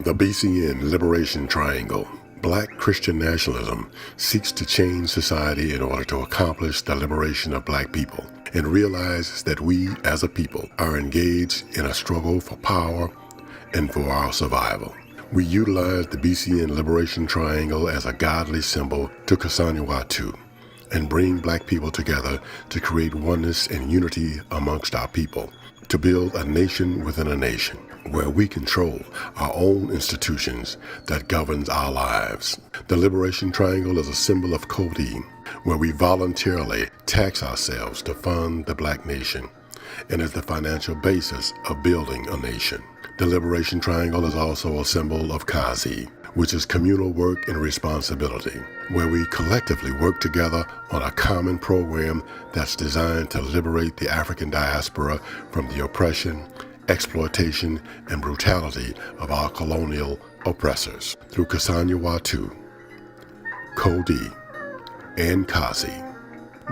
The BCN Liberation Triangle. Black Christian nationalism seeks to change society in order to accomplish the liberation of black people, and realizes that we as a people are engaged in a struggle for power and for our survival. We utilize the BCN Liberation Triangle as a godly symbol to Kasanyawatu and bring black people together to create oneness and unity amongst our people, to build a nation within a nation, where we control our own institutions that governs our lives. The Liberation Triangle is a symbol of Kodi, where we voluntarily tax ourselves to fund the black nation, and is the financial basis of building a nation. The Liberation Triangle is also a symbol of Kazi, which is communal work and responsibility, where we collectively work together on a common program that's designed to liberate the African diaspora from the oppression, exploitation, and brutality of our colonial oppressors. Through Kasanyawatu, Kodi, and Kazi,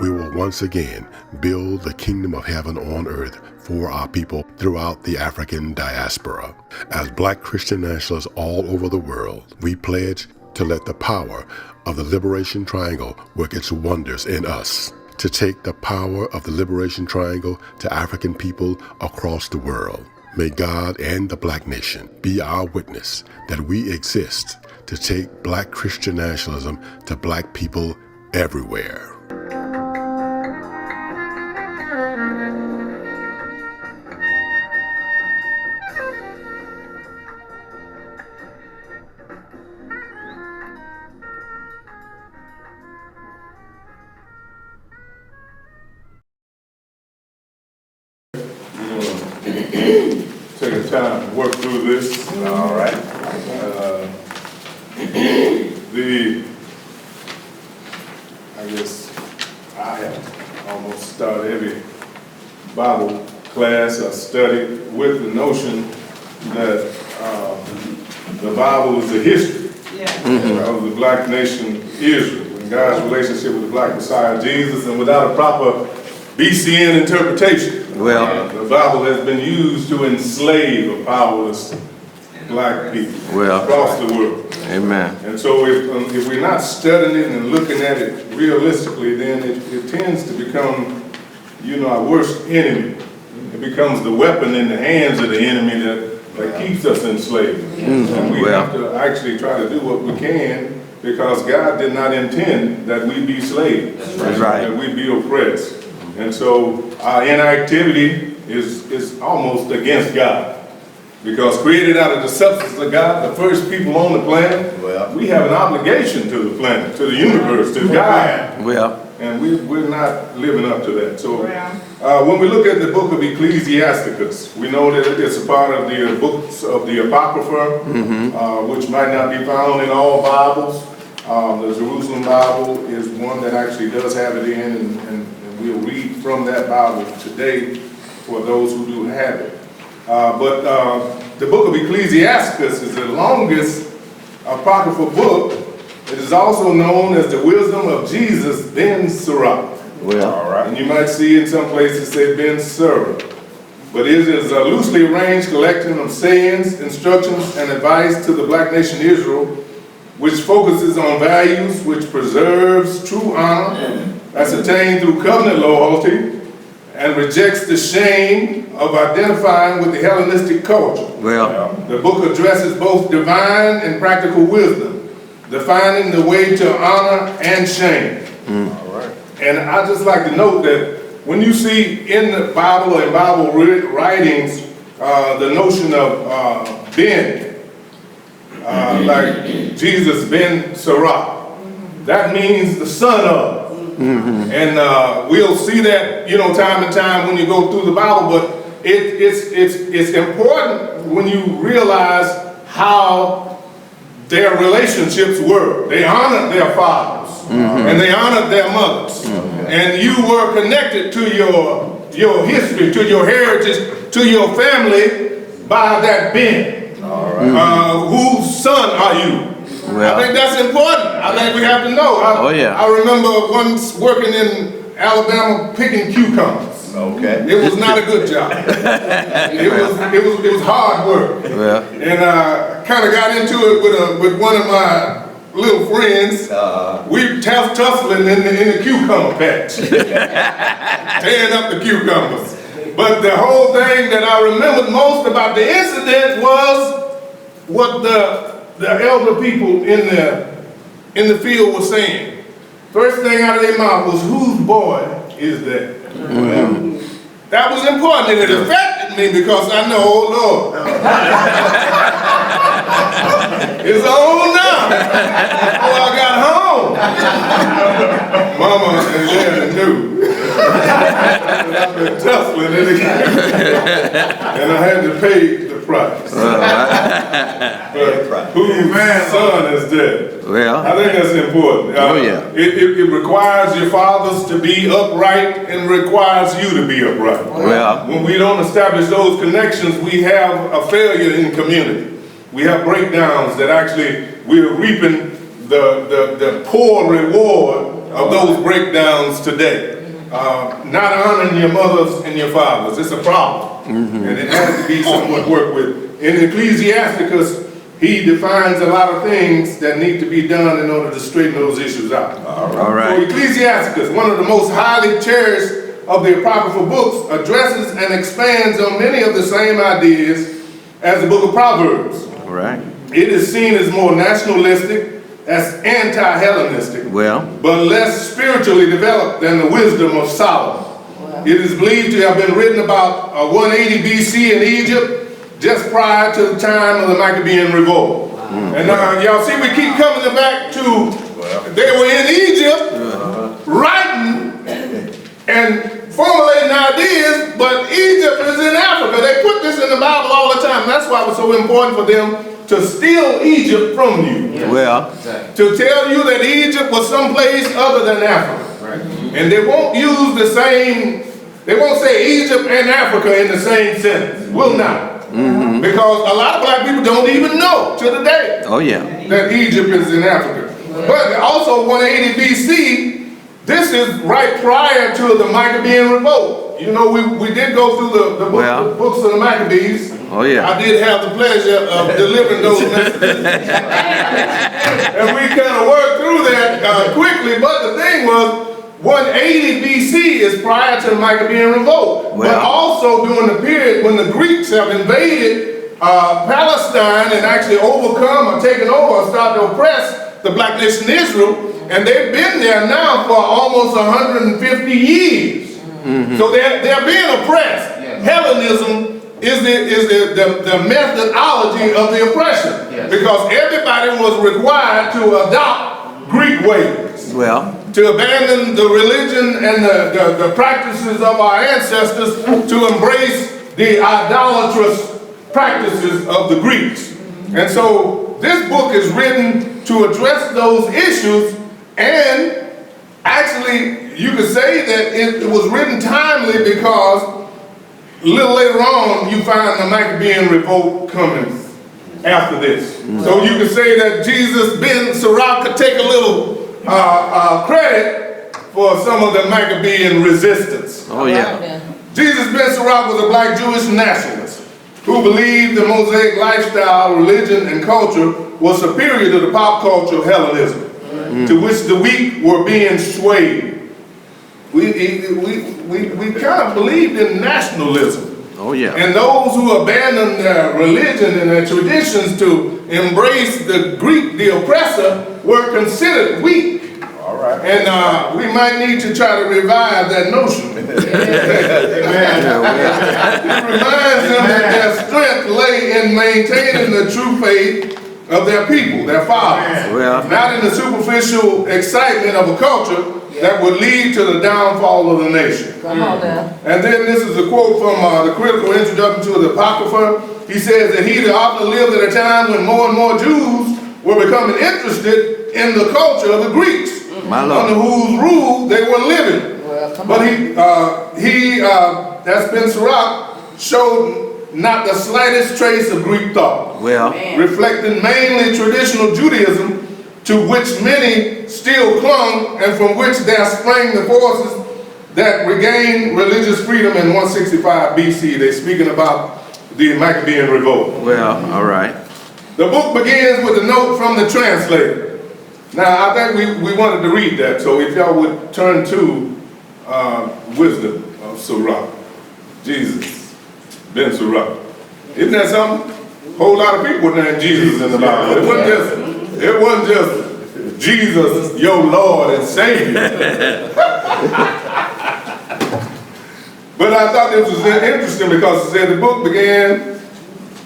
we will once again build the kingdom of heaven on earth for our people throughout the African diaspora. As black Christian nationalists all over the world, we pledge to let the power of the Liberation Triangle work its wonders in us, to take the power of the Liberation Triangle to African people across the world. May God and the black nation be our witness that we exist to take black Christian nationalism to black people everywhere. Taking time to work through this. All right. I guess I have almost started every Bible class I studied with the notion that the Bible is the history of the black nation Israel and God's relationship with the black Messiah Jesus, and without a proper BCN interpretation, the Bible has been used to enslave a powerless black people across the world. Amen. And so if we're not studying it and looking at it realistically, then it tends to become, our worst enemy. It becomes the weapon in the hands of the enemy that keeps us enslaved. And we have to actually try to do what we can, because God did not intend that we be slaves, that we be oppressed. And so our inactivity is almost against God. Because created out of the substance of God, the first people on the planet, we have an obligation to the planet, to the universe, to God. And we're not living up to that. So when we look at the Book of Ecclesiasticus, we know that it's a part of the books of the Apocrypha, which might not be found in all Bibles. The Jerusalem Bible is one that actually does have it in, and we'll read from that Bible today for those who do have it. But the Book of Ecclesiasticus is the longest apocryphal book. It is also known as the wisdom of Jesus ben Sirach. And you might see in some places say ben Sirach. But it is a loosely arranged collection of sayings, instructions, and advice to the black nation Israel, which focuses on values, which preserves true honor, that's attained through covenant loyalty, and rejects the shame of identifying with the Hellenistic culture. The book addresses both divine and practical wisdom, defining the way to honor and shame. And I just like to note that when you see in the Bible or in Bible writings the notion of Ben, like Jesus ben Sirach, that means the son of. And we'll see that, time and time when you go through the Bible, but it's important when you realize how their relationships were. They honored their fathers, and they honored their mothers. And you were connected to your history, to your heritage, to your family by that Ben. Whose son are you? I think that's important. I think we have to know. I remember once working in Alabama picking cucumbers. Okay. It was not a good job. It was hard work. Well, And I kind of got into it with one of my little friends. We tussling in the cucumber patch, tearing up the cucumbers. But the whole thing that I remembered most about the incident was what the elder people in the field were saying. First thing out of their mouth was, "Whose boy is that?" Mm-hmm. That was important, and it affected me because I know, oh Lord, it's on now. Oh, I got home. Mama and Larry knew. I've been tussling it again. And I had to pay the price. But whose son is that? well, I think that's important. It requires your fathers to be upright and requires you to be upright. well, When we don't establish those connections, we have a failure in community. We have breakdowns that actually we're reaping the poor reward of those breakdowns today. Not honoring your mothers and your fathers, it's a problem. And it has to be somewhat worked with. In Ecclesiasticus, he defines a lot of things that need to be done in order to straighten those issues out. all right. So Ecclesiasticus, one of the most highly cherished of the Apocrypha books, addresses and expands on many of the same ideas as the Book of Proverbs. All right. It is seen as more nationalistic, as anti-Hellenistic, Well, but less spiritually developed than the wisdom of Solomon. It is believed to have been written about 180 BC in Egypt, just prior to the time of the Maccabean revolt. And y'all see, we keep coming back to, they were in Egypt, writing and formulating ideas, but Egypt is in Africa. They put this in the Bible all the time. That's why it was so important for them to steal Egypt from you. well, To tell you that Egypt was someplace other than Africa. And they won't use the same, they won't say Egypt and Africa in the same sentence. Will not. Because a lot of black people don't even know to the day oh yeah. that Egypt is in Africa. But also 180 BC, this is right prior to the Maccabean revolt. You know, we did go through the books of the Maccabees. Oh yeah. I did have the pleasure of delivering those messages. And we kind of worked through that quickly, but the thing was, 180 BC is prior to the Maccabean revolt. But also during the period when the Greeks have invaded Palestine and actually overcome or taken over or started to oppress the black nation Israel, and they've been there now for almost 150 years. So they're being oppressed. Hellenism is the methodology of the oppression, because everybody was required to adopt Greek ways, to abandon the religion and the practices of our ancestors, to embrace the idolatrous practices of the Greeks. And so this book is written to address those issues, and actually you could say that it was written timely because a little later on, you find the Maccabean revolt coming after this. So you could say that Jesus ben Sirach could take a little credit for some of the Maccabean resistance. Oh yeah. Jesus ben Sirach was a black Jewish nationalist who believed the Mosaic lifestyle, religion, and culture was superior to the pop culture of Hellenism, to which the weak were being swayed. We kind of believed in nationalism. Oh yeah. And those who abandoned their religion and their traditions to embrace the Greek, the oppressor, were considered weak. All right. And we might need to try to revive that notion. It reminds them that their strength lay in maintaining the true faith of their people, their fathers. Not in the superficial excitement of a culture that would lead to the downfall of the nation. Come on now. And then this is a quote from the critical introduction to the Apocrypha. He says that he often lived at a time when more and more Jews were becoming interested in the culture of the Greeks, under whose rule they were living. But that's Ben Sirach, showed not the slightest trace of Greek thought, reflecting mainly traditional Judaism, to which many still clung, and from which there sprang the forces that regained religious freedom in 165 BC. They're speaking about the Maccabean revolt. Well, all right. The book begins with a note from the translator. Now, I think we wanted to read that, so if y'all would turn to Wisdom of Sirach. Jesus, Ben Sirach. Isn't that something? A whole lot of people named Jesus in the Bible. It wasn't just Jesus, your Lord and Savior. But I thought this was interesting because it said the book begins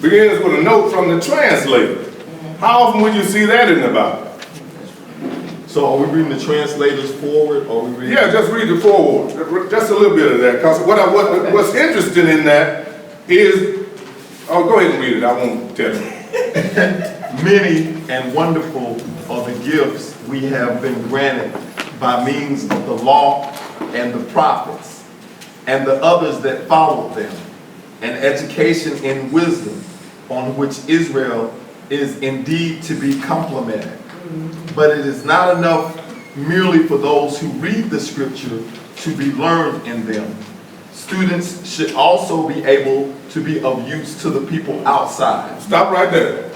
with a note from the translator. How often would you see that in the Bible? So are we reading the translators forward, or are we reading? Yeah, just read the foreword. Just a little bit of that. Because what's interesting in that is, oh, go ahead and read it. I won't tell you. Many and wonderful are the gifts we have been granted by means of the law and the prophets, and the others that followed them, and education in wisdom, on which Israel is indeed to be complimented. But it is not enough merely for those who read the scripture to be learned in them. Students should also be able to be of use to the people outside. Stop right there.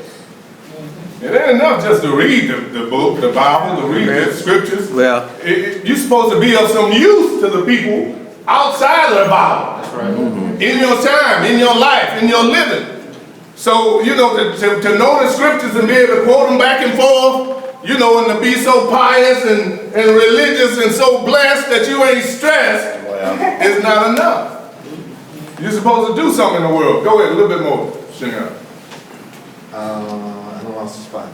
It ain't enough just to read the book, the Bible, to read the scriptures. Well, You're supposed to be of some use to the people outside of the Bible. That's right. In your time, in your life, in your living. So, you know, to know the scriptures and be able to quote them back and forth, you know, and to be so pious and religious and so blessed that you ain't stressed, is not enough. You're supposed to do something in the world. Go ahead, a little bit more, Shinga. I don't lost the spot.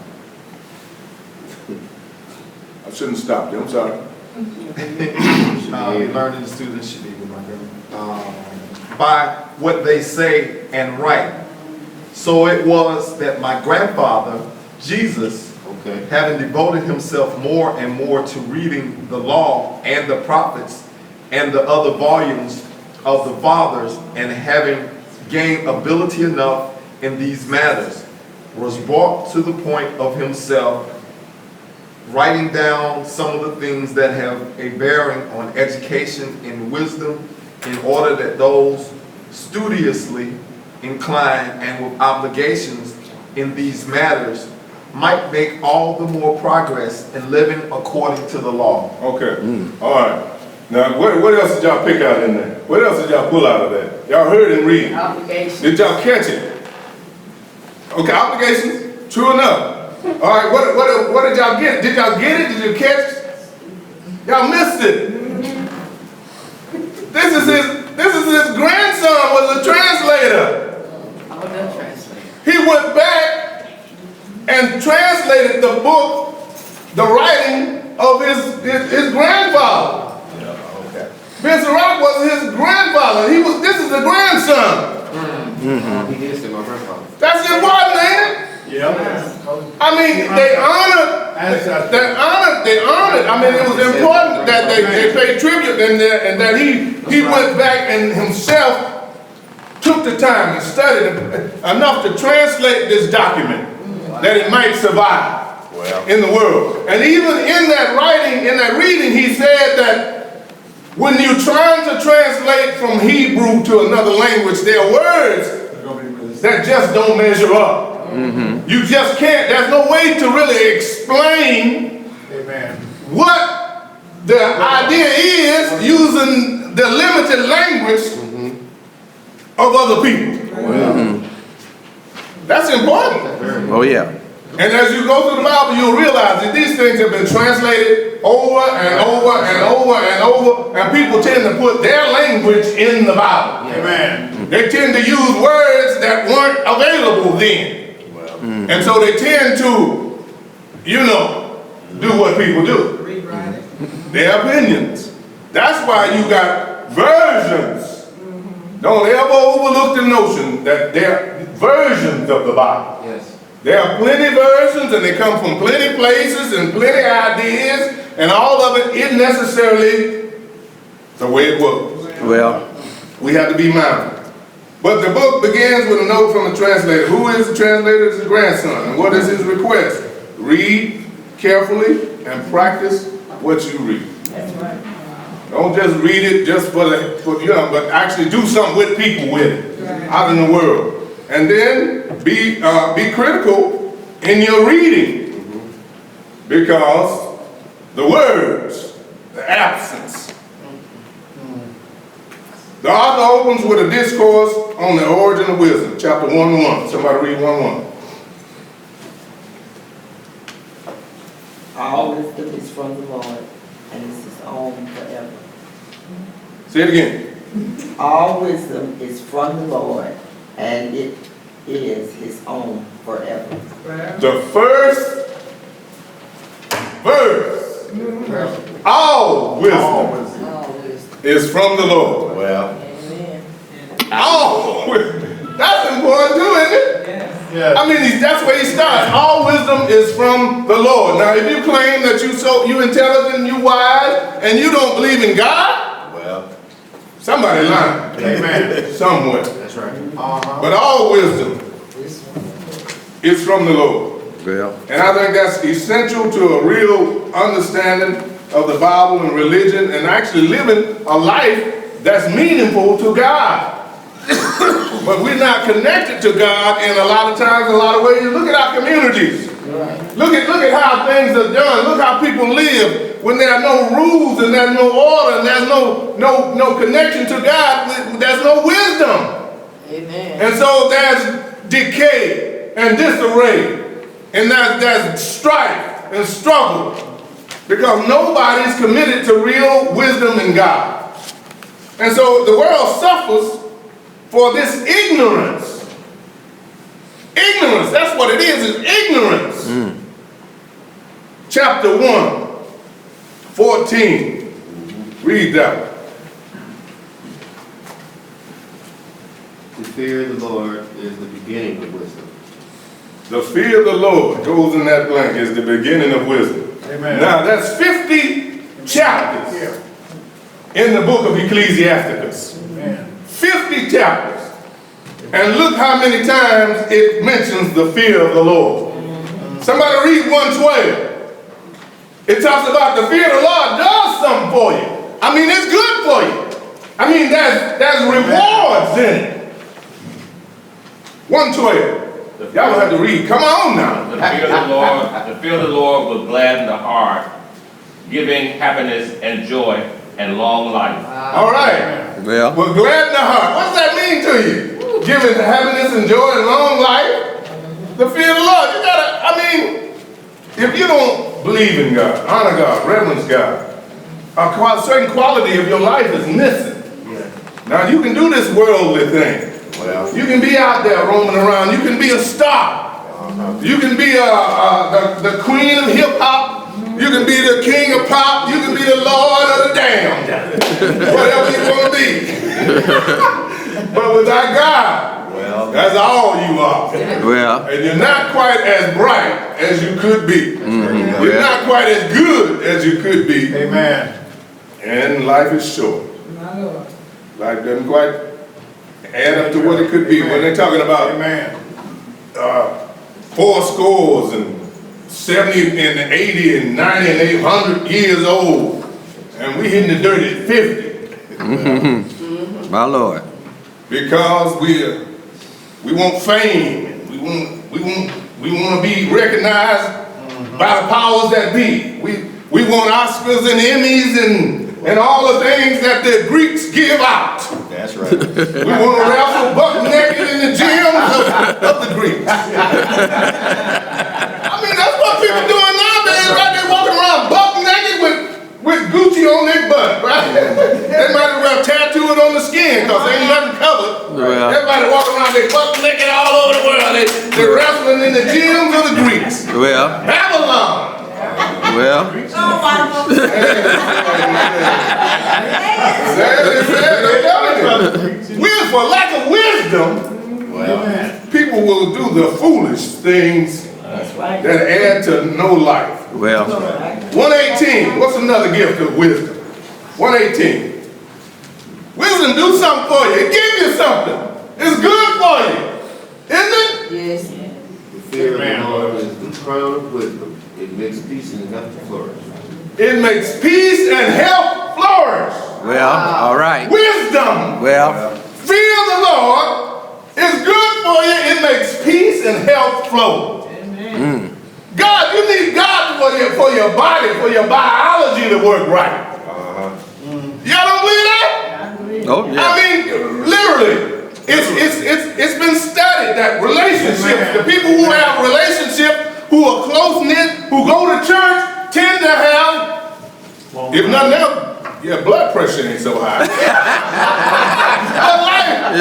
I shouldn't stop you, I'm sorry. Learning the students should be with my girl. By what they say and write. So it was that my grandfather, Jesus, having devoted himself more and more to reading the law and the prophets and the other volumes of the fathers, and having gained ability enough in these matters, was brought to the point of himself writing down some of the things that have a bearing on education and wisdom, in order that those studiously inclined and with obligations in these matters might make all the more progress in living according to the law. Okay, all right. Now, what else did y'all pick out in there? What else did y'all pull out of that? Y'all heard and read. Obligations. Did y'all catch it? Okay, obligations, true enough. All right, what did y'all get? Did y'all get it? Did you catch it? Y'all missed it. This is his grandson was a translator. Oh, no translation. He went back and translated the book, the writing of his grandfather. Ben Sirach was his grandfather. This is the grandson. He is my grandfather. That's important, ain't it? Yeah. I mean, they honored. I mean, it was important that they paid tribute and that he went back and himself took the time and studied enough to translate this document that it might survive in the world. And even in that writing, in that reading, he said that when you're trying to translate from Hebrew to another language, there are words that just don't measure up. You just can't, there's no way to really explain what the idea is using the limited language of other people. That's important. oh yeah. And as you go through the Bible, you'll realize that these things have been translated over and over and over and over, and people tend to put their language in the Bible. Amen. They tend to use words that weren't available then. And so they tend to, you know, do what people do. Rewrite it. Their opinions. That's why you got versions. Don't ever overlook the notion that there are versions of the Bible. Yes. There are plenty versions, and they come from plenty places and plenty ideas, and all of it isn't necessarily the way it was. Well, We have to be mindful. But the book begins with a note from the translator. Who is the translator? It's his grandson. And what is his request? Read carefully and practice what you read. That's right. Don't just read it just for but actually do something with people with it out in the world. And then be critical in your reading, because the words, the absence. The author opens with a discourse on the origin of wisdom, chapter 1:1. Somebody read 1:1. All wisdom is from the Lord, and is his own forever. Say it again. All wisdom is from the Lord, and it is his own forever. The first verse. All wisdom is from the Lord. Well, Amen. All wisdom. That's important too, isn't it? Yeah. I mean, that's where he starts. All wisdom is from the Lord. Now, if you claim that you intelligent, you wise, and you don't believe in God, well, somebody lying. Amen. Somewhere. that's right. But all wisdom is from the Lord. Well, And I think that's essential to a real understanding of the Bible and religion, and actually living a life that's meaningful to God. But we're not connected to God in a lot of times, in a lot of ways. Look at our communities. Look at how things are done. Look how people live when there are no rules and there's no order and there's no connection to God. There's no wisdom. Amen. And so there's decay and disarray, and there's strife and struggle, because nobody's committed to real wisdom in God. And so the world suffers for this ignorance. Ignorance, that's what it is ignorance. Chapter 1, 14. Read that one. The fear of the Lord is the beginning of wisdom. The fear of the Lord goes in that blank, is the beginning of wisdom. Amen. Now that's 50 chapters in the book of Ecclesiasticus. 50 chapters. And look how many times it mentions the fear of the Lord. Somebody read 1:12. It talks about the fear of the Lord does something for you. I mean, it's good for you. I mean, there's rewards in it. 1:12. Y'all don't have to read. Come on now. The fear of the Lord will gladden the heart, giving happiness and joy and long life. All right. well, Well, gladden the heart. What does that mean to you? Giving happiness and joy and long life. The fear of the Lord. You gotta, I mean, if you don't believe in God, honor God, reverence God, a certain quality of your life is missing. Now you can do this worldly thing. Well, You can be out there roaming around. You can be a star. You can be the queen of hip hop. You can be the king of pop. You can be the lord of the damn. Whatever you want to be. But without God, well, that's all you are. well, And you're not quite as bright as you could be. You're yeah. not quite as good as you could be. Amen. And life is short. Life doesn't quite add up to what it could be. When they're talking about Amen. 80 and 80 and 90 and 800 years old, and we hitting the dirt at 50 my Lord. because we want fame. We want to be recognized by the powers that be. We want Oscars and Emmys and all the things that the Greeks give out. that's right. We want to wrestle buck naked in the gyms of the Greeks. I mean, that's what people doing nowadays, right? They walking around buck naked with Gucci on their butt, right? They might as well tattoo it on the skin because ain't nothing covered. Well. Everybody walking around, they buck naked all over the world. They're wrestling in the gyms of the Greeks. Well, Babylon. well, For lack of wisdom, people will do the foolish things That's right. that add to no life. well, 118, what's another gift of wisdom? 118. Wisdom do something for you. It gives you something. It's good for you. Isn't it? Yes. The fear of the Lord is the crown of wisdom. It makes peace and health flourish. It makes peace and health flourish. Well, all right. Wisdom. Well, Fear of the Lord is good for you. It makes peace and health flow. God, you need God for your body, for your biology to work right. Y'all don't believe that? oh yeah. I mean, literally, it's been studied that relationships, the people who have relationships, who are close-knit, who go to church, tend to have, if nothing else, your blood pressure ain't so high.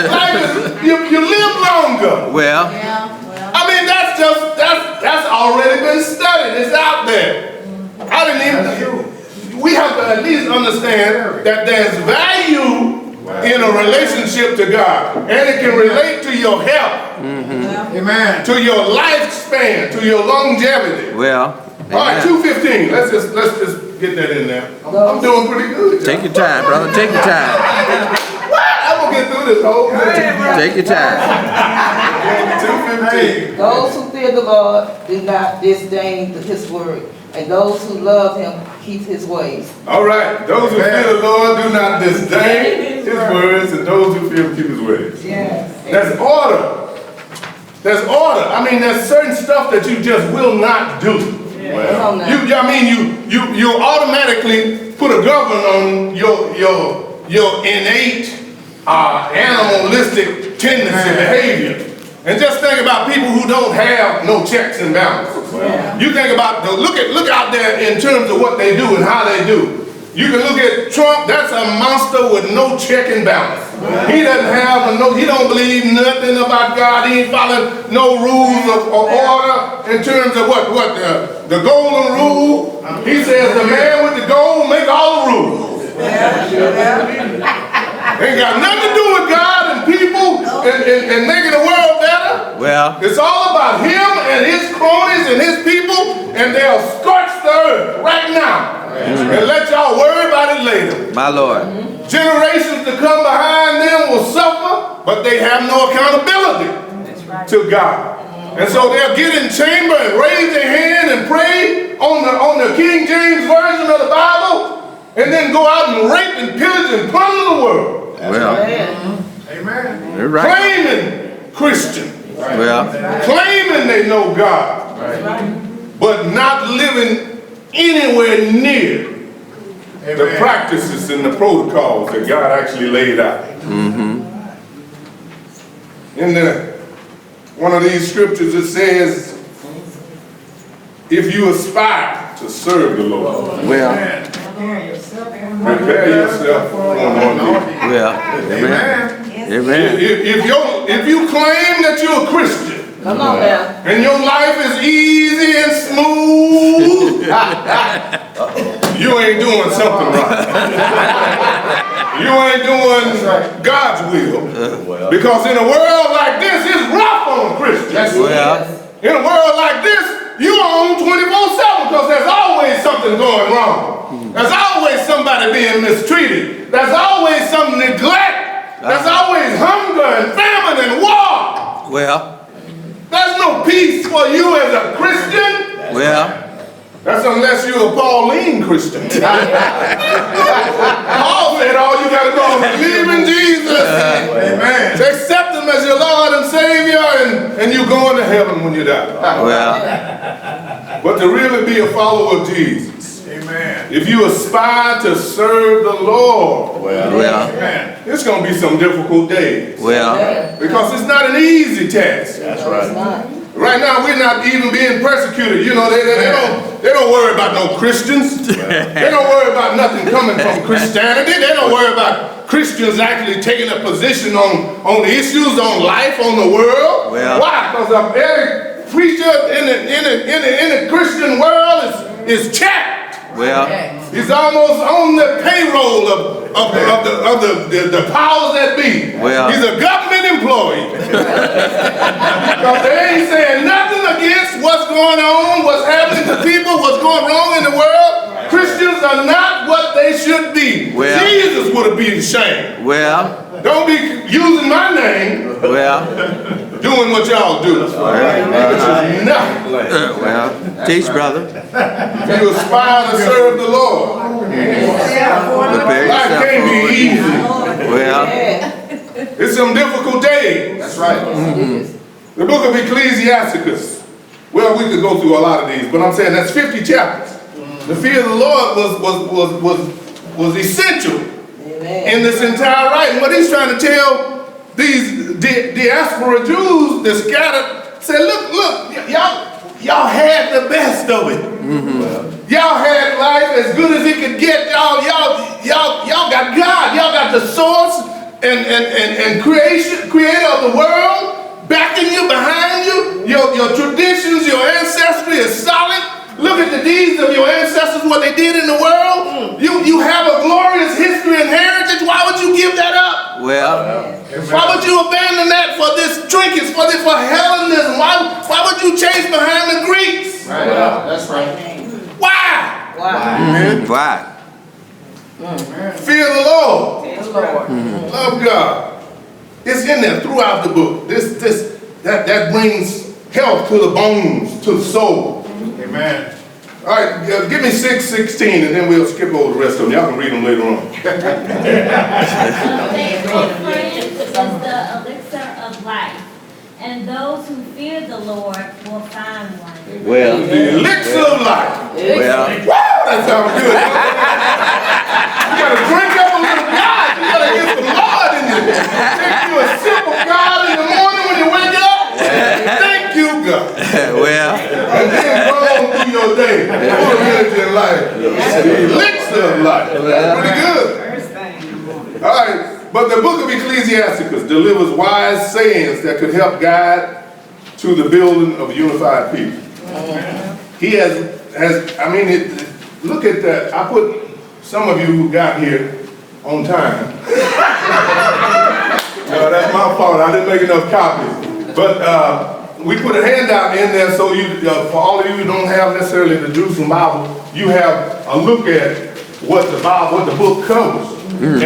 life is, you live longer. Well, I mean, that's already been studied. It's out there. I didn't even. We have to at least understand that there's value in a relationship to God, and it can relate to your health, Amen. to your lifespan, to your longevity. well. All right, Amen. 2:15. Let's just get that in there. I'm doing pretty good. Take your time, brother. Take your time. I'm gonna get through this whole thing. Take your time. 2:15. Those who fear the Lord do not disdain his word, and those who love him keep his ways. All right, those who fear the Lord do not disdain his words, and those who fear him keep his ways. Yes. There's order. There's order. I mean, there's certain stuff that you just will not do. Well, You automatically put a governor on your innate animalistic tendency behavior. And just think about people who don't have no checks and balances. You think about look out there in terms of what they do and how they do. You can look at Trump. That's a monster with no check and balance. He doesn't have he don't believe nothing about God. He ain't following no rules or order in terms of what the golden rule. He says the man with the gold make all the rules. Ain't got nothing to do with God and people and making the world better. Well, It's all about him and his cronies and his people, and they'll scorch the earth right now and let y'all worry about it later. my Lord. Generations to come behind them will suffer, but they have no accountability to God. And so they'll get in chamber and raise their hand and pray on the King James Version of the Bible, and then go out and rape and pillage and plunder the world. Well, Amen. you're right. Claiming Christian, Well, claiming they know God, but not living anywhere near the practices and the protocols that God actually laid out. In one of these scriptures it says, if you aspire to serve the Lord, well, prepare yourself for one day. well. Amen. Amen. If you claim that you're a Christian, Come on now. and your life is easy and smooth, you ain't doing something right. You ain't doing God's will. Because in a world like this, it's rough on Christians. Well, In a world like this, you on 24/7 because there's always something going wrong. There's always somebody being mistreated. There's always some neglect. There's always hunger and famine and war. well, There's no peace for you as a Christian. well. That's unless you're a Pauline Christian. Paul said all you got to do is believe in Jesus. Amen. To accept him as your Lord and Savior, and you're going to heaven when you die. Well, But to really be a follower of Jesus, Amen. if you aspire to serve the Lord, well, it's going to be some difficult days. well, Because it's not an easy task. That's right. Right now, we're not even being persecuted. You know, they don't worry about no Christians. They don't worry about nothing coming from Christianity. They don't worry about Christians actually taking a position on issues, on life, on the world. Well. Why? Because every preacher in the Christian world is checked. well, He's almost on the payroll of the powers that be. Well. He's a government employee. Because they ain't saying nothing against what's going on, what's happening to people, what's going wrong in the world. Christians are not what they should be. Well. Jesus would have been ashamed. well, Don't be using my name well, doing what y'all do. Which is nothing. well. Teach, brother. You aspire to serve the Lord. Prepare Life yourself can't be for easy. Well, It's some difficult days. That's right. The book of Ecclesiasticus. Well, we could go through a lot of these, but I'm saying that's 50 chapters. The fear of the Lord was essential in this entire writing. What he's trying to tell these diaspora Jews that scattered, say, look, y'all had the best of it. Y'all had life as good as it could get. Y'all got God. Y'all got the source and creator of the world backing you, behind you. Your traditions, your ancestry is solid. Look at the deeds of your ancestors, what they did in the world. You have a glorious history and heritage. Why would you give that up? well, Why would you abandon that for this trinkets, for Hellenism? Why would you chase behind the Greeks? Right. That's right. Why? why? Fear the Lord. Love God. It's in there throughout the book. That brings health to the bones, to the soul. Amen. All right, give me 6:16 and then we'll skip over the rest of them. Y'all can read them later on. Friend is the elixir of life, and those who fear the Lord will find one. Well, The elixir of life. well, That sounds good. You gotta drink up a little God. You gotta get some Lord in you. Take you a sip of God in the morning when you wake up. Thank you, God. well, And then roll through your day. Full of energy and life. The elixir of life. Pretty good. All right. But the book of Ecclesiasticus delivers wise sayings that could help guide to the building of a unified people. He look at that. I put some of you who got here on time. That's my fault. I didn't make enough copies. But we put a handout in there so for all of you who don't have necessarily the Jerusalem Bible, you have a look at what the book covers. And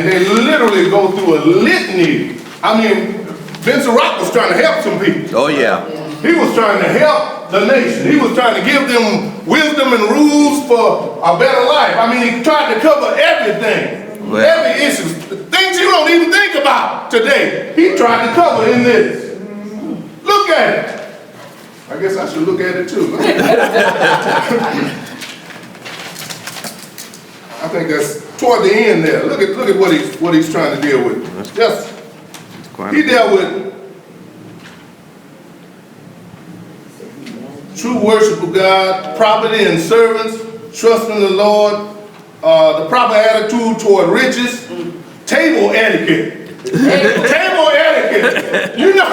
they literally go through a litany. I mean, Sirach was trying to help some people. oh yeah. He was trying to help the nation. He was trying to give them wisdom and rules for a better life. I mean, he tried to cover everything, Well. every issue, things you don't even think about today. He tried to cover in this. Look at it. I guess I should look at it too. I think that's toward the end there. Look at what he's trying to deal with. He dealt with true worship of God, property and servants, trusting the Lord, the proper attitude toward riches, table etiquette. Table etiquette. You know,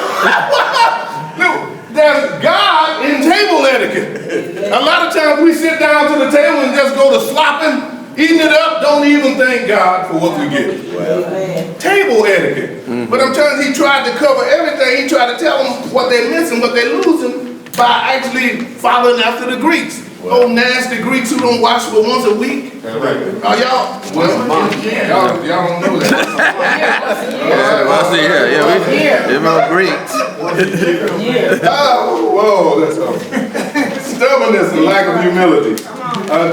there's God in table etiquette. A lot of times we sit down to the table and just go to slopping, eating it up, don't even thank God for what we get. Table etiquette. But I'm telling you, he tried to cover everything. He tried to tell them what they're missing, what they're losing by actually following after the Greeks. Old nasty Greeks who don't wash but once a week. Y'all don't know that. Well, see here, them old Greeks. Whoa, that's all. Stubbornness and lack of humility.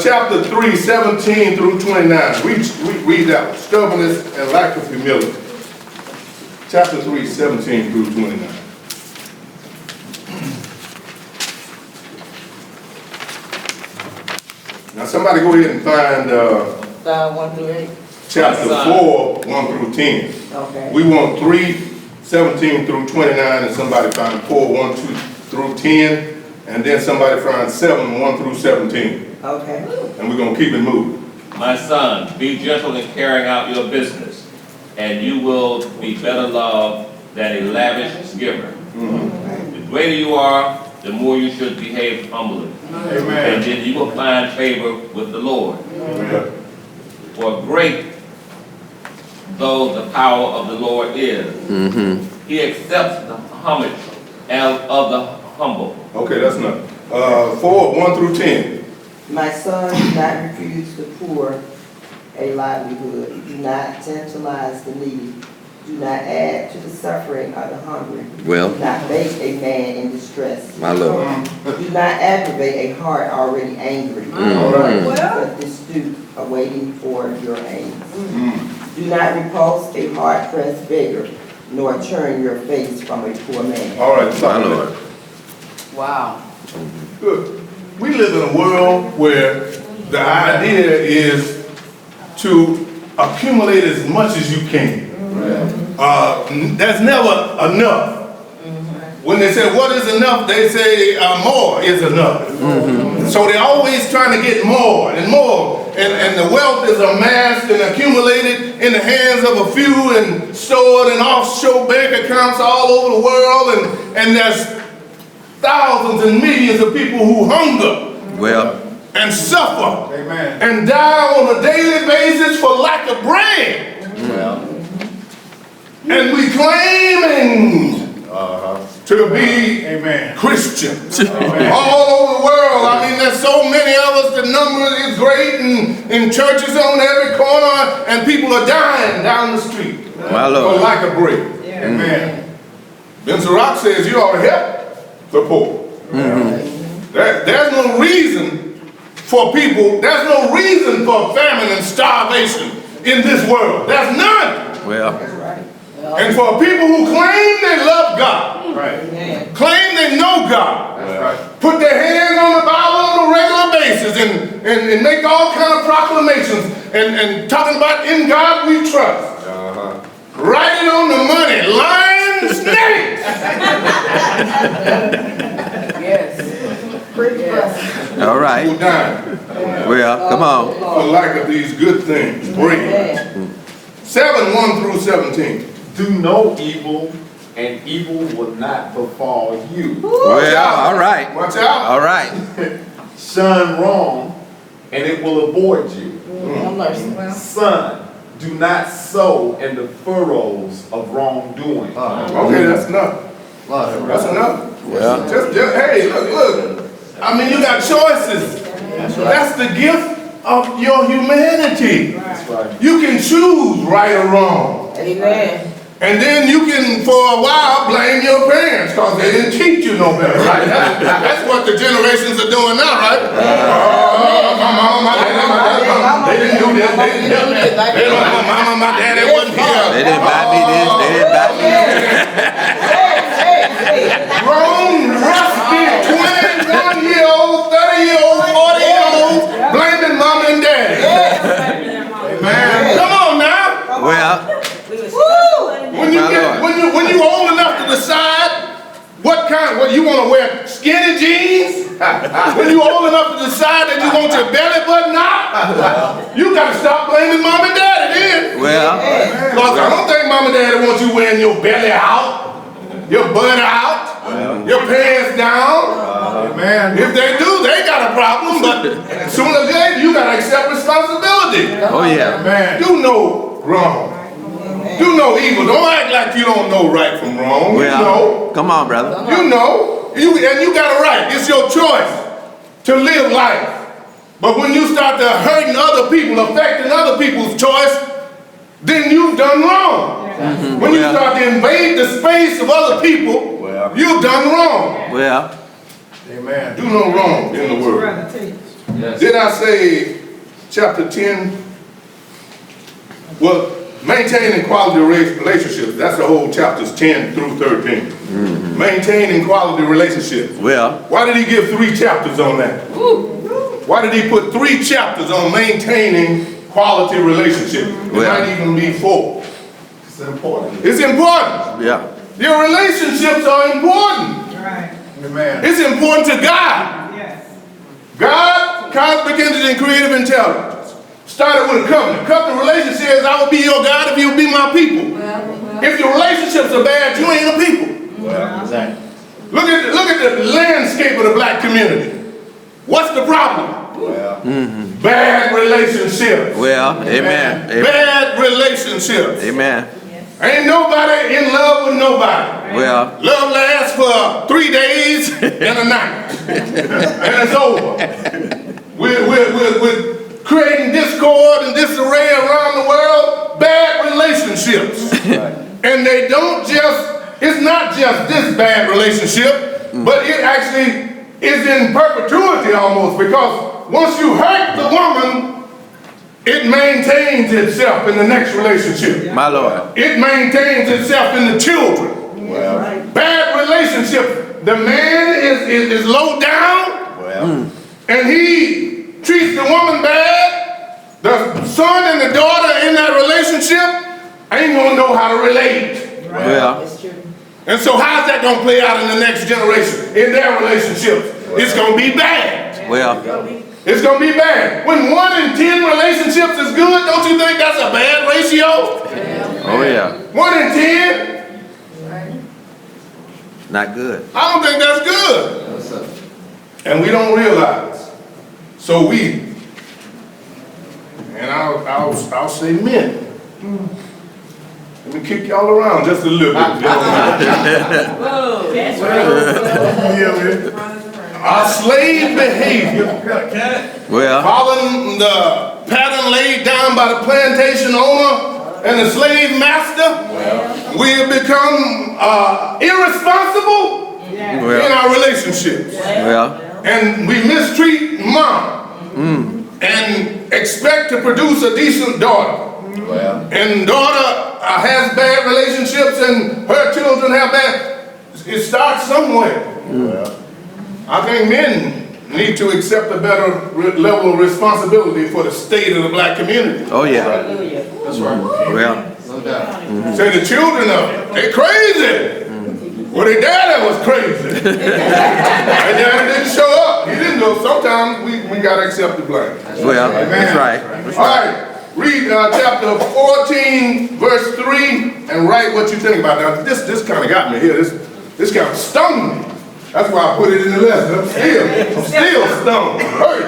Chapter 3, 17 through 29. Read that one. Stubbornness and lack of humility. Chapter 3, 17 through 29. Now somebody go ahead and find 1 through 8. chapter 4, 1 through 10. Okay. We want 3, 17 through 29, and somebody find 4, 1 through 10, and then somebody find 7, 1 through 17. Okay. And we're going to keep it moving. My son, be gentle in carrying out your business, and you will be better loved than a lavish giver. The greater you are, the more you should behave humbly. Amen. And then you will find favor with the Lord. For great though the power of the Lord is, he accepts the homage of the humble. Okay, that's enough. 4, 1 through 10. My son, do not refuse the poor a livelihood. Do not tantalize the needy. Do not add to the suffering of the hungry. Well. Do not bait a man in distress. My Lord. Do not aggravate a heart already angry. But dispute awaiting for your aims. Do not repulse a hard-pressed beggar, nor turn your face from a poor man. All right, My stop Lord. there. Wow. Good. We live in a world where the idea is to accumulate as much as you can. There's never enough. When they say what is enough, they say more is enough. So they're always trying to get more and more. And the wealth is amassed and accumulated in the hands of a few and stored in offshore bank accounts all over the world. And there's thousands and millions of people who hunger Well, and suffer Amen. and die on a daily basis for lack of bread. And we claiming to be Christians all over the world. I mean, there's so many of us, the number is great, and churches on every corner, and people are dying down the street my for Lord. lack of bread. Amen. Ben Sirach says you ought to help the poor. There's no reason for people, there's no reason for famine and starvation in this world. There's none. Well, And for people who claim they love God, claim they know God, put their hands on the Bible on a regular basis and make all kind of proclamations and talking about in God we trust. Write it on the money, lion, snake. all right. People dying Well, come on. for lack of these good things. Bread. 7:1-17. Do no evil, and evil will not befall you. Well, all right. Watch out. All right. Shun wrong, and it will avoid you. Son, do not sow in the furrows of wrongdoing. Okay, that's enough. That's enough. Well, Just hey, look. I mean, you got choices. That's the gift of your humanity. That's right. You can choose right or wrong. Amen. And then you can, for a while, blame your parents because they didn't teach you no better, right? That's what the generations are doing now, right? My mama, my daddy, they didn't do this, they didn't help me. They don't, my mama, my daddy wasn't here. they didn't buy me this, they didn't buy me that. Grown, rusty, 21-year-old, 30-year-old, 40-year-old, blaming mama and daddy. Man, come on now. Well, When you old enough to decide what you want to wear skinny jeans, when you old enough to decide that you want your belly button out, you got to stop blaming mom and daddy then. well, Because I don't think mom and daddy want you wearing your belly out, your butt out, your pants down. If they do, they got a problem, but sooner or later you got to accept responsibility. oh yeah. Do know wrong. Do know evil. Don't act like you don't know right from wrong. You know. Well, come on, brother. You know. And you got a right. It's your choice to live life. But when you start to hurting other people, affecting other people's choice, then you've done wrong. When you start to invade the space of other people, you've done wrong. Well, Amen. Do no wrong in the word. Did I say chapter 10? Well, maintaining quality relationships. That's the whole chapters 10 through 13. Maintaining quality relationships. well, Why did he give 3 chapters on that? Why did he put 3 chapters on maintaining quality relationships? It might even be 4. It's important. It's important. yeah. Your relationships are important. Right. Amen. It's important to God. Yes. God, cosmic entity and creative intelligence, started with a covenant. Covenant relationship says, I will be your God if you will be my people. If your relationships are bad, you ain't a people. Exactly. Look at the landscape of the black community. What's the problem? Bad relationships. Well, amen. Amen. Bad relationships. Amen. Ain't nobody in love with nobody. Well, Love lasts for 3 days and a night. And it's over. We're creating discord and disarray around the world. Bad relationships. And they don't just, it's not just this bad relationship, but it actually is in perpetuity almost, because once you hurt the woman, it maintains itself in the next relationship. My Lord. It maintains itself in the children. Bad relationship. The man is low down, and he treats the woman bad. The son and the daughter in that relationship ain't gonna know how to relate. Well, And so how's that gonna play out in the next generation, in their relationships? It's gonna be bad. well, It's gonna be bad. When 1 in 10 relationships is good, don't you think that's a bad ratio? oh yeah, 1 in 10? not good. I don't think that's good. And we don't realize. So we, and I'll say men. Let me kick y'all around just a little bit. That's right. Our slave behavior, Well, following the pattern laid down by the plantation owner and the slave master, we have become irresponsible in well, our relationships. well, And we mistreat mom and expect to produce a decent daughter. And daughter has bad relationships and her children have bad. It starts somewhere. I think men need to accept a better level of responsibility for the state of the black community. oh yeah, That's right. well, No doubt. Say the children are, they crazy. Well, their daddy was crazy. Their daddy didn't show up. He didn't know. Sometimes we gotta accept the blame. well, that's right. That's All right. right, read chapter 14, verse 3, and write what you think about it. Now, this kind of got me here. This kind of stung me. That's why I put it in the lesson. I'm still stung. I'm hurt.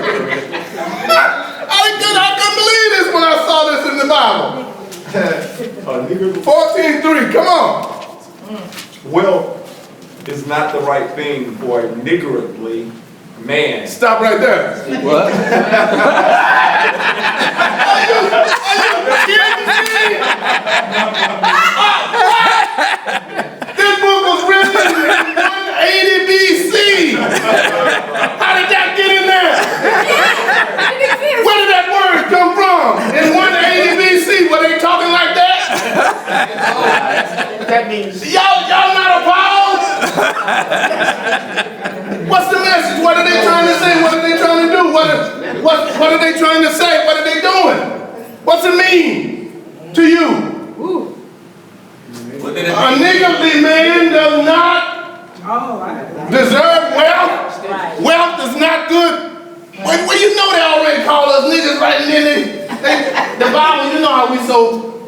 I couldn't believe this when I saw this in the Bible. 14:3, come on. Well, is not the right thing for a niggardly man. Stop right there. What? This book was written in 180 BC. How did that get in there? Where did that word come from? In 180 BC, were they talking like that? That means Y'all not appalled? What's the message? What are they trying to say? What are they trying to do? What are they trying to say? What are they doing? What's it mean to you? What did it A mean? niggardly man does not deserve wealth. Wealth is not good. Well, you know they already call us niggas right in the Bible. You know how we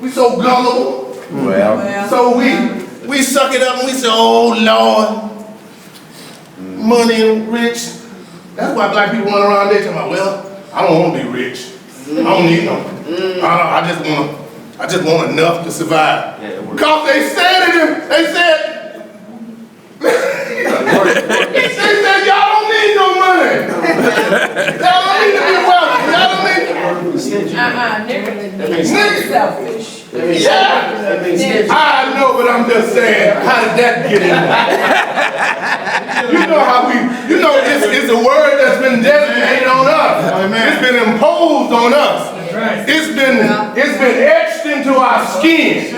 so gullible. Well, So we suck it up and we say, oh Lord, money and rich. That's why black people run around there talking about, well, I don't want to be rich. I don't need no. I just want enough to survive. Because they said it, they said y'all don't need no money. Y'all don't need to be wealthy. Y'all don't need selfish. Yeah, I know, but I'm just saying, how did that get in there? You know how it's a word that's been designated on us. It's been imposed on us. It's been etched into our skin,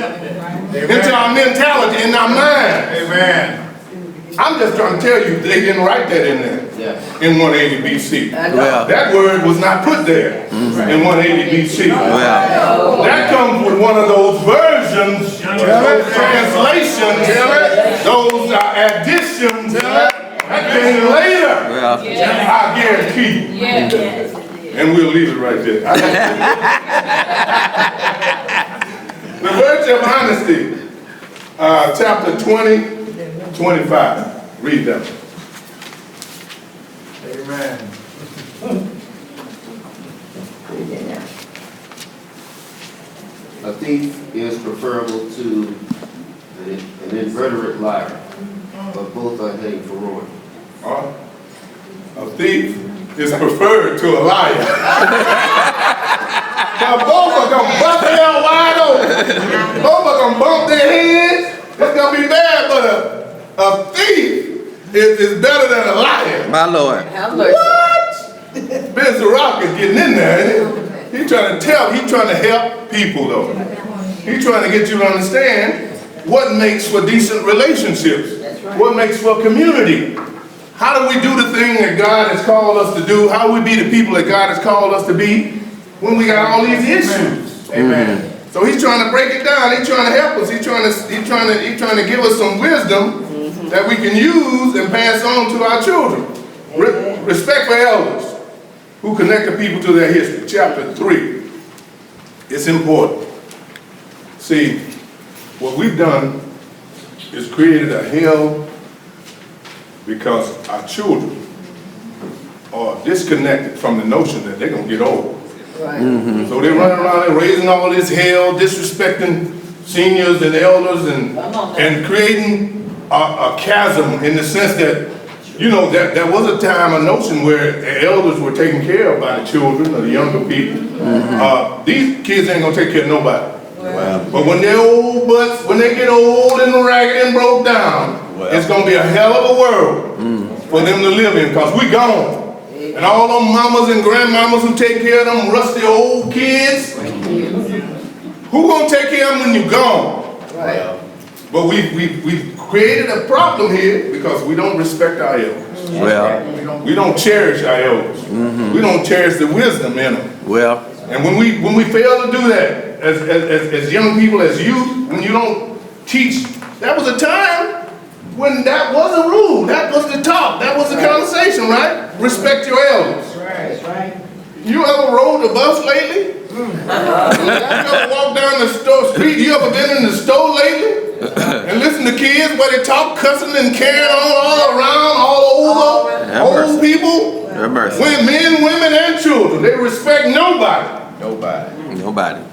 into our mentality, in our mind. Amen. I'm just trying to tell you, they didn't write that in there in 180 BC. well, That word was not put there in 180 BC. well, That comes with one of those versions, those translations, those additions that came later. well, I guarantee you. And we'll leave it right there. The Virtue of Honesty, chapter 20, 25. Read them. Amen. A thief is preferable to an inveterate liar, but both are heading for ruin. A thief is preferred to a liar. But both are going to bust hell wide open. Both are going to bump their heads. It's going to be bad, but a thief is better than a liar. my Lord. What? Ben Sirach is getting in there, ain't He's trying to help people though. He's trying to get you to understand what makes for decent relationships. That's right. What makes for community. How do we do the thing that God has called us to do? How do we be the people that God has called us to be when we got all these issues? Amen. So he's trying to break it down. He's trying to help us. He's trying to give us some wisdom that we can use and pass on to our children. Respect for elders who connect the people to their history. Chapter 3. It's important. See, what we've done is created a hell because our children are disconnected from the notion that they're going to get old. Right. So they're running around and raising all this hell, disrespecting seniors and elders and creating a chasm in the sense that, you know, that there was a time, a notion where elders were taken care of by the children or the younger people. These kids ain't going to take care of nobody. But when they're old butts, when they get old and ragged and broke down, it's going to be a hell of a world for them to live in because we gone. And all them mamas and grandmamas who take care of them rusty old kids, who going to take care of them when you're gone? Right. But we've created a problem here because we don't respect our elders. Well, We don't cherish our elders. We don't cherish the wisdom in them. well, And when we fail to do that, as young people, as youth, when you don't teach, that was a time when that was a rule, that was the talk, that was the conversation, right? Respect your elders. That's right. You ever rode the bus lately? You ever walked down the street? You ever been in the store lately? And listen to kids where they talk cussing and carrying on all around, all over, old people, have mercy. men, women, and children. They respect nobody. Nobody.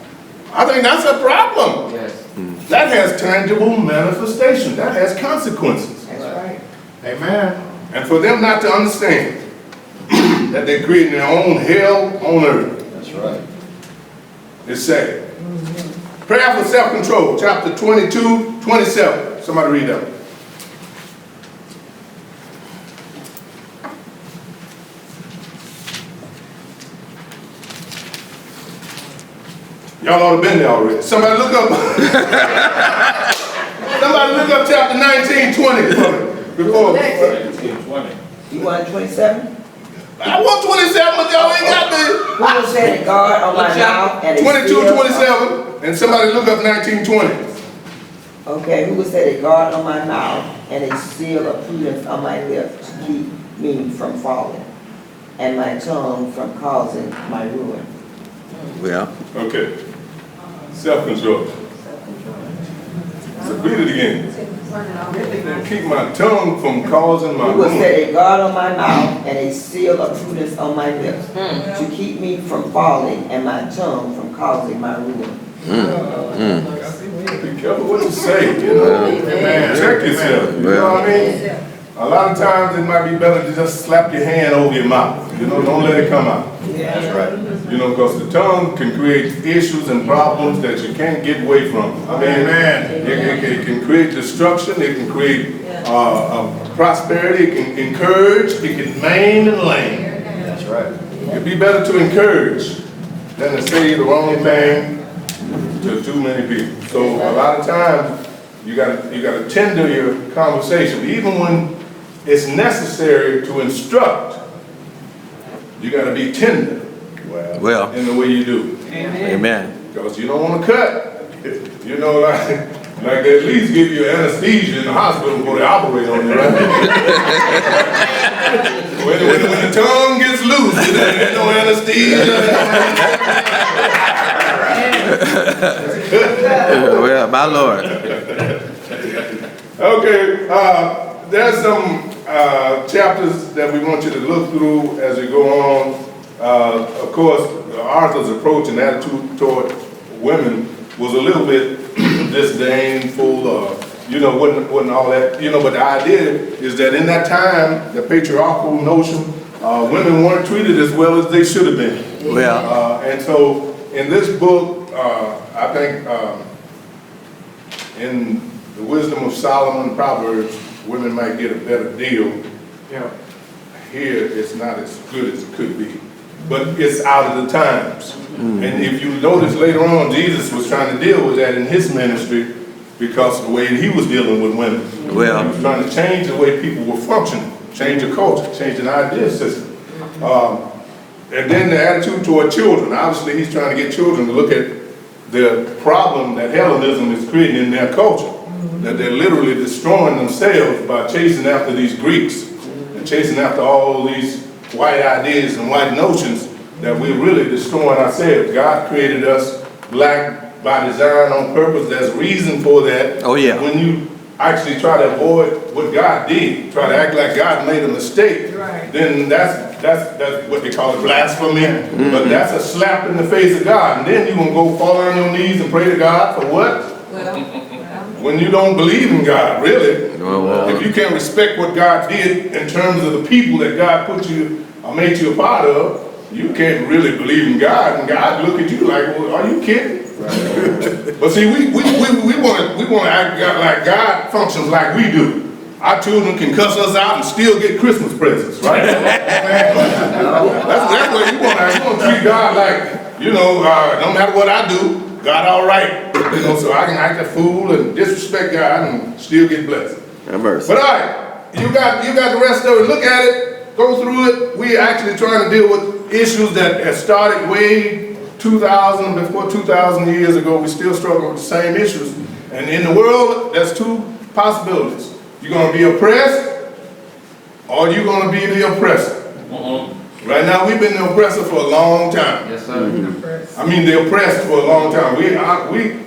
I think that's a problem. Yes. That has tangible manifestation. That has consequences. That's right. Amen. And for them not to understand that they're creating their own hell on earth. That's right. It's sad. Prayer for self-control, chapter 22, 27. Somebody read that. Y'all ought to been there already. Somebody look up. Somebody look up chapter 19, 20 for me. Before. You want 27? I want 27, but y'all ain't got the Who will set a guard on my mouth and a 22, seal? 27, and somebody look up 19, 20. Okay, who will set a guard on my mouth and a seal of prudence on my lips to keep me from falling, and my tongue from causing my ruin? Well, Okay. Self-control. So read it again. Keep my tongue from causing my Who will ruin. set a guard on my mouth and a seal of prudence on my lips to keep me from falling, and my tongue from causing my ruin? Be careful what you say, you know. Check yourself, you know what I mean? A lot of times it might be better to just slap your hand over your mouth, you know, don't let it come out. That's right. You know, because the tongue can create issues and problems that you can't get away from. I mean, it can create destruction, it can create prosperity, it can encourage, it can maim and lame. That's right. It'd be better to encourage than to say the wrong thing to too many people. So a lot of times you gotta tender your conversation, even when it's necessary to instruct. You gotta be tender. well, In the way you do. amen. Because you don't want to cut. You know, like they at least give you anesthesia in the hospital before they operate on you, right? when the tongue gets loose, there's no anesthesia. Well, my Lord. Okay, there's some chapters that we want you to look through as we go on. Of course, Arthur's approach and attitude toward women was a little bit disdainful, you know, wasn't all that, you know, but the idea is that in that time, the patriarchal notion, women weren't treated as well as they should have been. Well, And so in this book, I think in the wisdom of Solomon, Proverbs, women might get a better deal. Here, it's not as good as it could be. but it's out of the times. And if you notice later on, Jesus was trying to deal with that in his ministry because of the way he was dealing with women. Well. He was trying to change the way people were functioning, change the culture, change an idea system. And then the attitude toward children. Obviously, he's trying to get children to look at the problem that Hellenism is creating in their culture. That they're literally destroying themselves by chasing after these Greeks and chasing after all these white ideas and white notions, that we're really destroying ourselves. God created us black by design on purpose. There's reason for that. Oh, yeah. When you actually try to avoid what God did, try to act like God made a mistake, then that's what they call it, blasphemy. But that's a slap in the face of God. And then you're going to go fall on your knees and pray to God for what? When you don't believe in God, really. If you can't respect what God did in terms of the people that God put you or made you a part of, you can't really believe in God, and God look at you like, well, are you kidding? But see, we want to act like God functions like we do. Our children can cuss us out and still get Christmas presents, right? That's what you want to act. You want to treat God like, no matter what I do, God all right. So I can act a fool and disrespect God and still get blessed. Have mercy. But all right, you got the rest of it. Look at it, go through it. We're actually trying to deal with issues that have started way 2,000 years ago. We still struggle with the same issues. And in the world, there's two possibilities. You're going to be oppressed, or you're going to be the oppressor. Right now, we've been the oppressor for a long time. Yes, sir. I mean, the oppressed for a long time.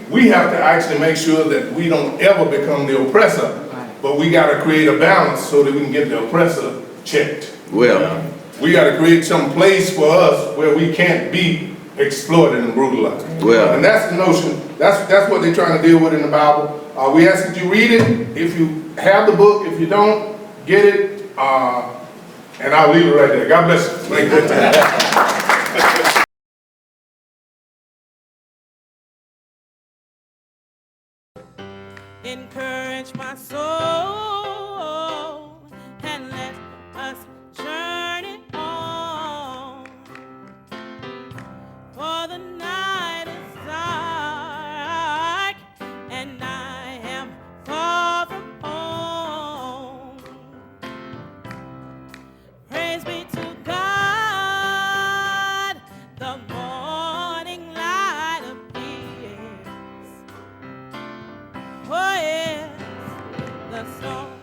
We have to actually make sure that we don't ever become the oppressor, but we got to create a balance so that we can get the oppressor checked. Well. We got to create some place for us where we can't be exploited and brutalized. Well. And that's the notion. That's what they're trying to deal with in the Bible. We ask that you read it. If you have the book, if you don't, get it. And I'll leave it right there. God bless you. Thank you. Encourage my soul and let us journey on. For the night is dark and I am far from home. Praise be to God, the morning light appears. Oh yes, the storm